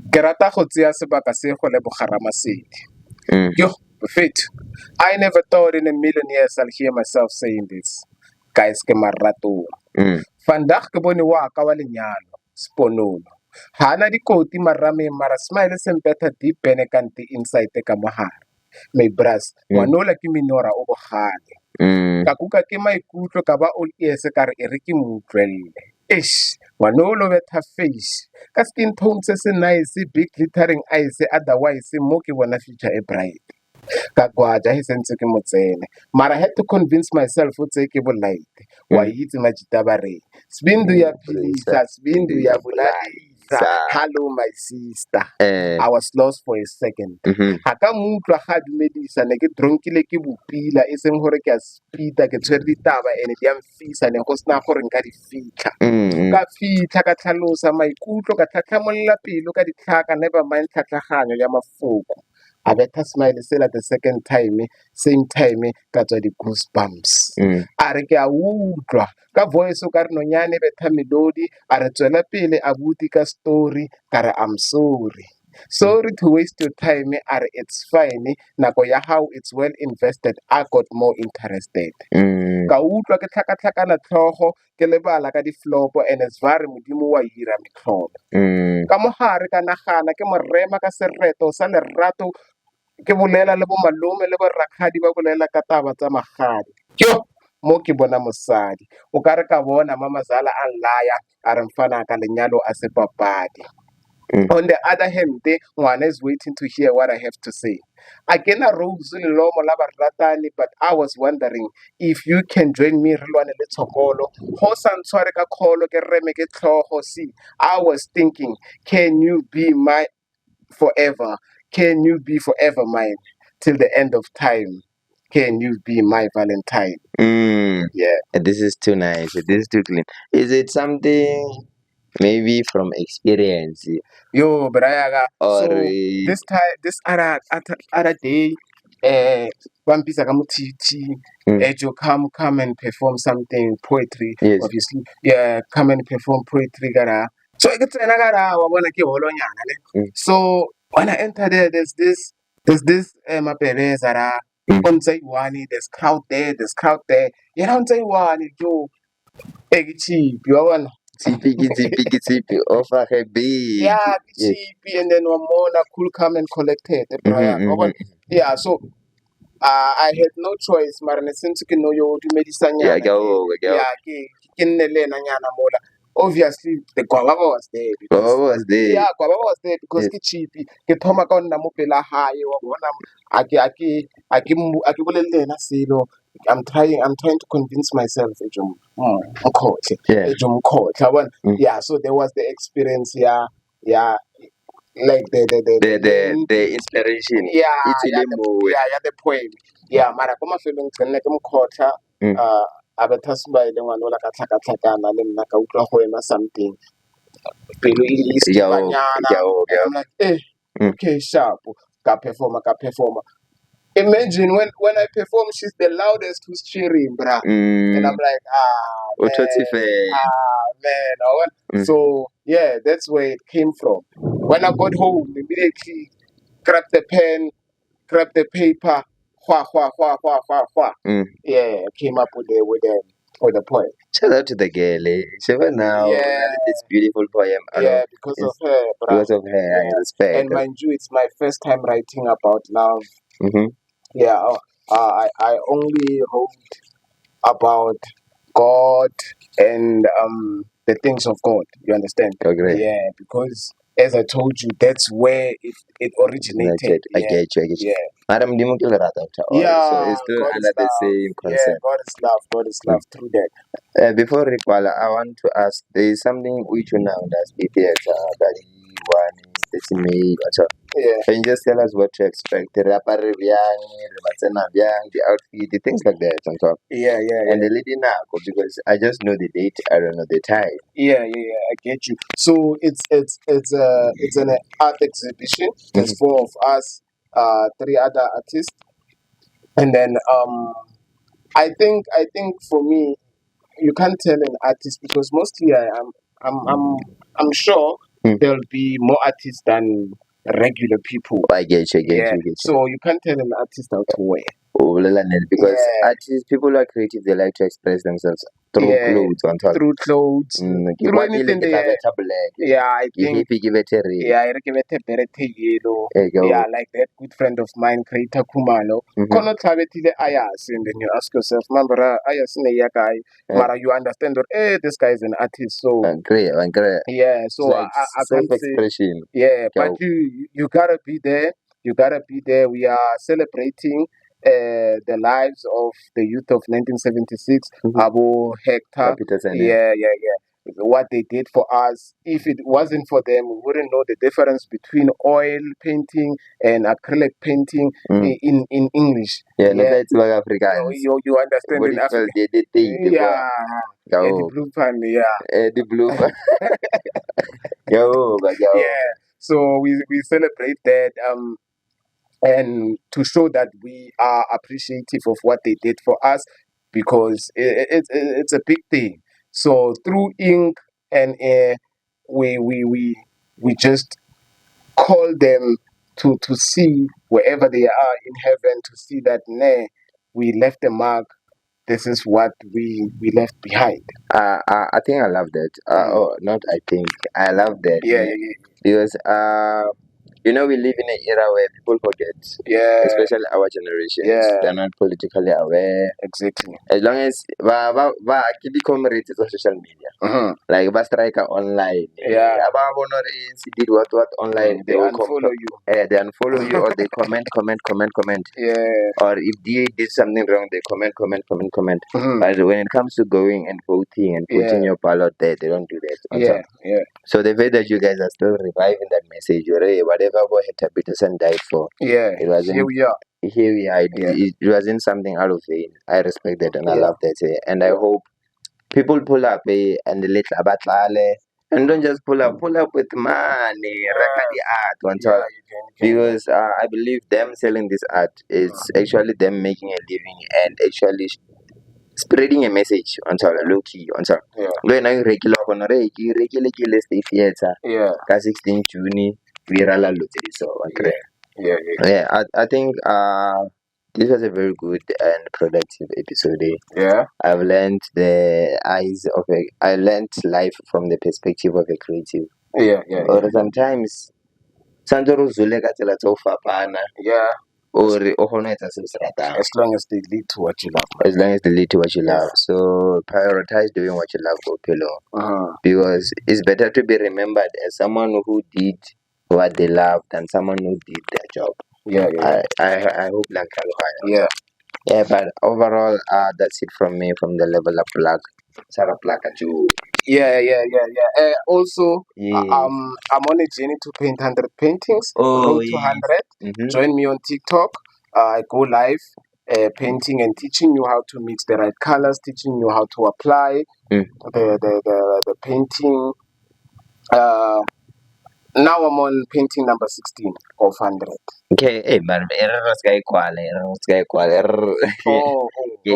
Ke rata go tseya sebaka se go le Bogaramasedi. Yo, fit. I never thought in a million years I'll hear myself saying this. Guys, ke marato. Vandag ke bone wa ka wa lenyalo, Sponono. Hana dikoti marame mara smile sempetha deep bene kanti inside ka mohare. My bras, wanola ke minora o bogale. Ka kuka ke maikutlo ka ba all ears ka re e re ke mo utlwelle. Ish, wanolo betha face. Ka skin tone se nice, big glittering eyes, otherwise mo ke bona future e bright. Ka gwaja he sentse ke motsene. Mara I had to convince myself utse ke bolight. Wa itse majita ba re. Sibindu ya philisa, sibindu ya buladisa. Hello my sister. I was lost for a second. Haka mutwa ga dumedisa ne ke dronkile ke bopila e seng gore ke a speeda ke tshwere ditaba ene di amfisa ne go sna gore nka di fitlha. Ka fitlha ka tlhalosa maikutlo ka tlhatlhamolla pelo ka ditlhaka never mind tlhatlhaganyo ya mafoko. I better smile still at the second time, same time, ka tswa di goosebumps. A re ke a utlwa ka voice o ka re nonyane betha melodi a re tswela pele a buti ka story ka re I'm sorry. Sorry to waste your time, a re it's fine, nako ya how it's well invested, I got more interested. Ka utlwa ke tlhakatlhakana tlhogo ke lebala ka diflopo and it's very modimo wa hira metlholo. Ka mogare ka nagana ke morema ka sereto sa lerato ke bolela le bo malome le bo rakgadi ba bolela ka taba tsa magadi. Yo, mo ke bona mosadi o ka re ka bona mamazala a nlaya a re mfana ka lenyalo a se papadi. On the other hand, ngwana is waiting to hear what I have to say. I kena rose le lomo la baratani, but I was wondering if you can join me rilwane le tshokolo ho santshware ka kholo ke reme ke tlhogo. See, I was thinking, can you be my forever? Can you be forever mine till the end of time? Can you be my Valentine? Yeah. This is too nice. This is too clean. Is it something maybe from experience? Yo, Brayaga. Or So this time, this other day, one piece of Ejo come and perform something poetry. Yes. Obviously, yeah, come and perform poetry. Gara. So I get to another one. So when I enter there, there's this Mapere Zara. There's crowd there. You don't say one. You cheap. You want. Zippy, offer her big. Yeah, cheap, and then one more cool come and collect it. Yeah, so I had no choice. Marane since you know you medicine. Yeah, go. Obviously, the Guava was there. Yeah, Guava was there because it's cheap. Get Tomagon Namupela high or one. I'm trying to convince myself. Yeah, so there was the experience. Yeah, like the inspiration. the poem. Yeah, Marakoma feeling abetasba ile ngwana la ka tlhaka le nna ka utlwa go ema something pelo e I'm like okay sharp ka performer. Imagine when I perform, she's the loudest who's cheering, bruh. And I'm like, man. So yeah, that's where it came from. When I got home, immediately grabbed the pen, grabbed the paper, Yeah, came up with the poem. Shout out to the girl. Shiva now. This beautiful poem. Because of her, bruh. Because of her, I respect. And mind you, it's my first time writing about love. Mm-hmm. Yeah, I only wrote about God and the things of God. You understand? Okay. Yeah, because as I told you, that's where it originated. I get you. Yeah. Madam Yeah, so it's still God under is the love. same Yeah, concept. God is love through that. Before Rikwala, I want to ask, there is something which you now does that Yeah. can you just tell us what to expect? The rapper the outfit, the things like that on top. Yeah. And the lady now, because I just know the date, I don't know the time. Yeah, I get you. So it's an art exhibition. There's four of us, three other artists, and then I think for me, you can't tell an artist because mostly I'm sure there'll be more artists than regular people. I get you. So you can't tell an artist how to wear. Because artists, people who are creative, they like to express themselves through clothes on top. Through clothes, through anything they have. I think. Give it a ring. I recommend a berete yellow. Like that good friend of mine, Kreita Kumalo. Kono tabetile ayas, and then you ask yourself, Mambara, ayas ne guy. Mara, you understand that this guy is an artist, so great. Yeah, so like I can't self-expression. say. Yeah, but you gotta be there. You gotta be there. We are celebrating the lives of the youth of 1976, Abu Hector. Yeah. What they did for us. If it wasn't for them, we wouldn't know the difference between oil painting and acrylic painting in English. That's like Africans. You understand in Africa. The blue pan, the blue pan. Yeah. So we celebrate that. And to show that we are appreciative of what they did for us, because it's a big thing. So through ink and air, we just call them to see wherever they are in heaven, to see that we left a mark. This is what we left behind. I think I love that. Not I think. I love that. Yeah. Because we live in an era where people forget. Yeah. Especially our generation. Yeah. They're not politically aware. Exactly. As long as actually comrades on social media. Like striker online. Yeah. Did what online. They unfollow you. They unfollow you or they comment. Yeah. Or if they did something wrong, they comment. But when it comes to going and voting and putting your ballot there, they don't do that. Yeah. So the fact that you guys are still reviving that message, whatever Hector Peterson died for, it wasn't, here we are. It wasn't something out of vain. I respect that and I love that. And I hope people pull up and the little abatlale. And don't just pull up with money, the art on top. Because I believe them selling this art is actually them making a living and actually spreading a message on top, low key on top. When I regular stay theater, 16 June, we rala so I think this was a very good and productive episode. I've learned I learned life from the perspective of a creative. Or sometimes Sandro Zuleka tell us or as long as they lead to what you love. So prioritize doing what you love, go pillow. Because it's better to be remembered as someone who did what they love than someone who did their job. I hope like but overall that's it from me from the level of plug. Sarah plug at you. Also, I'm on a journey to paint 100 paintings. Road to 100. Join me on TikTok. I go live, painting and teaching you how to mix the right colors, teaching you how to apply the painting. Now I'm on painting number 16 of 100. Okay, man, error sky qual. We have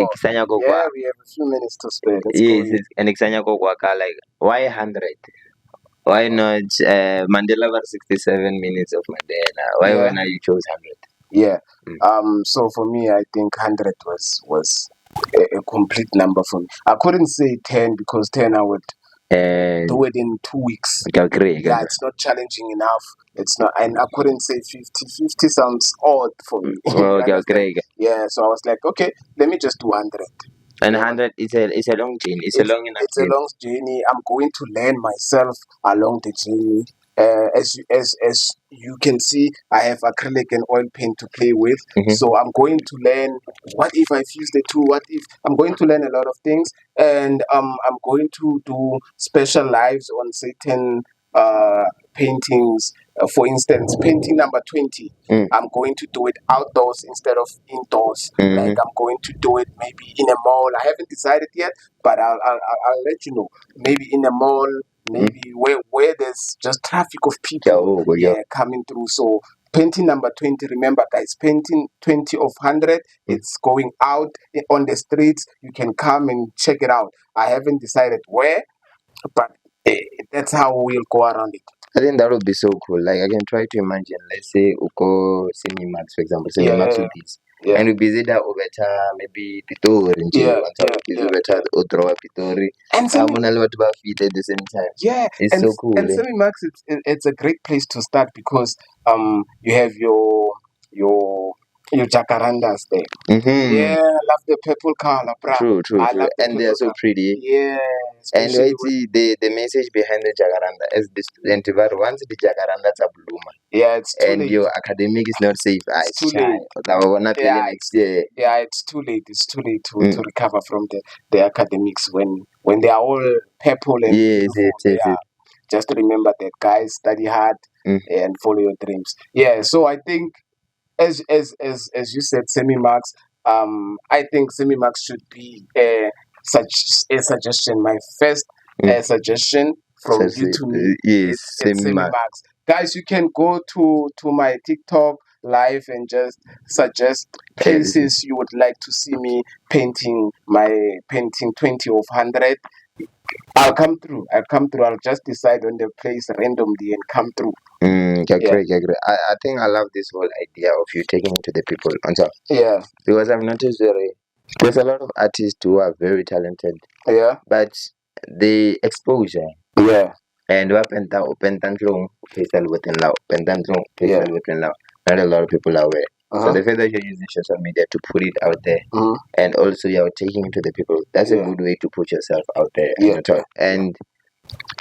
a few minutes to spare. And like why 100? Why not Mandela was 67 minutes of Mandela? Why when you chose 100? So for me, I think 100 was a complete number for me. I couldn't say 10 because 10 I would do it in 2 weeks. Yeah, it's not challenging enough. It's not, and I couldn't say 50. 50 sounds odd for me. Yeah, so I was like, okay, let me just do 100. And 100 is a long journey. It's a long journey. I'm going to learn myself along the journey. As you can see, I have acrylic and oil paint to play with. So I'm going to learn what if I fuse the two. What if I'm going to learn a lot of things, and I'm going to do special lives on certain paintings. For instance, painting number 20. I'm going to do it outdoors instead of indoors. Like I'm going to do it maybe in a mall. I haven't decided yet, but I'll let you know. Maybe in a mall, maybe where there's just traffic of people coming through. So painting number 20. Remember, guys, painting 20 of 100. It's going out on the streets. You can come and check it out. I haven't decided where, but that's how we'll go around it. I think that would be so cool. Like I can try to imagine, let's say Uko Semi-Max, for example, Semi-Max with this. And we busy that over maybe Pitori and busy over Otroa Pitori. And I'm on a lot about feet at the same time. Yeah, it's so cool. And Semi-Max, it's a great place to start because you have your jacarandas there. Yeah, I love the purple color, bro. True. And they're so pretty. Yeah. And I see the message behind the jacaranda as the student, once the jacaranda are bloom. Yeah, it's too and late. Your academic is not safe. It's too late. It's too late. It's too late to recover from the academics when they are all purple and beautiful. Just remember that, guys. Study hard and follow your dreams. Yeah. So I think, as you said, Semi-Max. I think Semi-Max should be such a suggestion. My first suggestion from you to me is Semi-Max. Guys, you can go to my TikTok live and just suggest places you would like to see me painting 20 of 100. I'll come through. I'll just decide on the place randomly and come through. Great. I think I love this whole idea of you taking it to the people on top. Yeah. Because I've noticed there's a lot of artists who are very talented. Yeah. But the exposure. Yeah. And not a lot of people are aware. So the fact that you're using social media to put it out there, and also you're taking it to the people, that's a good way to put yourself out there. And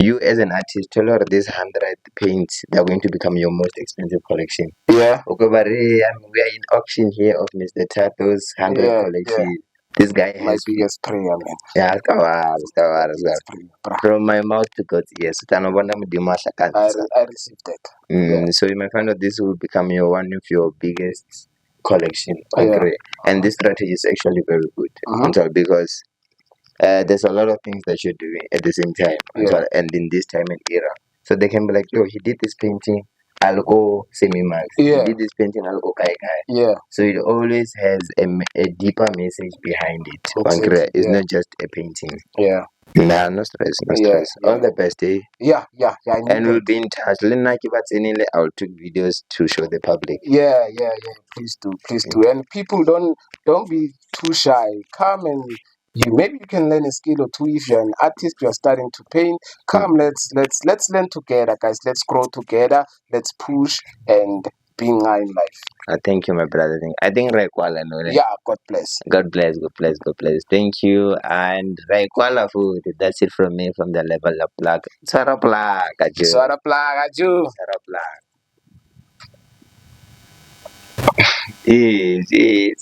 you as an artist, tell her this 100 paints that are going to become your most expensive collection. Yeah. Okay, but we are in auction here of Mr. Thato's 100 collection. This guy my biggest prayer, man. Yeah, from my mouth to God's ears. I received that. So you might find out this will become one of your biggest collection. And this strategy is actually very good because there's a lot of things that you're doing at the same time and in this time and era. So they can be like, yo, he did this painting, I'll go Semi-Max. He did this painting, I'll go Kai. Yeah. So it always has a deeper message behind it. It's not just a painting. Yeah. Nah, no stress. All the best, eh? Yeah. And we'll be in touch. I'll take videos to show the public. Yeah. Please do. And people don't be too shy. Come and maybe you can learn a skill or two. If you're an artist, you're starting to paint. Come, let's learn together, guys. Let's grow together. Let's push and be in life. Thank you, my brother. I think Raikwala. Yeah, God bless. God bless. Thank you. And Raikwala food. That's it from me from the level of plug. Sara plug. Yes.